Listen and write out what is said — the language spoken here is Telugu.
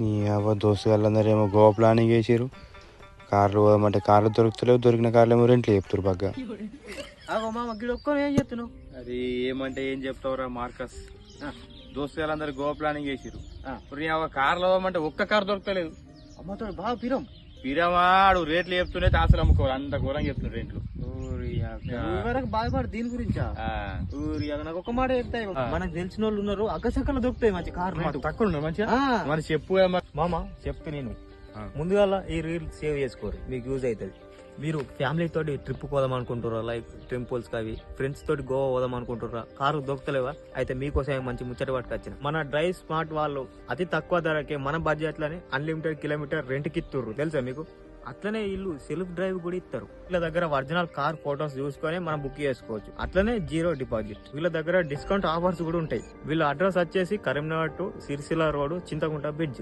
ఈ దోస్తు వాళ్ళందరూ ఏమో గోవా ప్లానింగ్ చేసారు. కార్లు పోదామంటే కార్లు దొరుకుతలేవు, దొరికిన కార్లు ఏమో రెంట్లు చెప్తారు బాగా. మామ గిడ ఒక్క ఏం చెప్తున్నావు? అది ఏమంటే ఏం చెప్తావురా మార్కస్, దోస్తు వాళ్ళందరూ గోవా ప్లానింగ్ చేసారు. కార్లు పోదామంటే ఒక్క కారు దొరకలేదు. అమ్మతో బాగా పిరం పిరమాడు రేట్లు చెప్తుండే తాసలు అమ్ముకోవాలి, అంత ఘోరంగా చెప్తున్నారు రేట్లు. వరకు బాధపడు దీని గురించా? ఊరి నాకు ఒక మాట చెప్తాయి, మనకు తెలిసిన వాళ్ళు ఉన్నారు, అక్కసక్కలు దొరుకుతాయి మంచి కారు తక్కువ ఉన్నారు మంచిగా. మరి చెప్పు మామ చెప్తే నేను ముందుగా ఈ రీల్ సేవ్ చేసుకోరు, మీకు యూజ్ అవుతుంది. మీరు ఫ్యామిలీ తోటి ట్రిప్ పోదాం అనుకుంటారా, లైక్ టెంపుల్స్ కి అవి, ఫ్రెండ్స్ తోటి గోవా పోదాం అనుకుంటారా, కారు దొరుకుతలేవా? అయితే మీకోసం మంచి ముచ్చట పట్టుకొచ్చిన మన డ్రైవ్ స్మార్ట్ వాళ్ళు అతి తక్కువ ధరకే మన బడ్జెట్ లోనే అన్లిమిటెడ్ కిలోమీటర్ రెంట్ కి ఇస్తుర్రు, తెలుసా మీకు? అట్లనే వీళ్ళు సెల్ఫ్ డ్రైవ్ కూడా ఇస్తారు. వీళ్ళ దగ్గర ఒరిజినల్ కార్ ఫోటోస్ చూసుకొని మనం బుక్ చేసుకోవచ్చు. అట్లనే 0 డిపాజిట్. వీళ్ళ దగ్గర డిస్కౌంట్ ఆఫర్స్ కూడా ఉంటాయి. వీళ్ళ అడ్రస్ వచ్చేసి Karimnagar to Sircilla road, Chinthakunta bridge.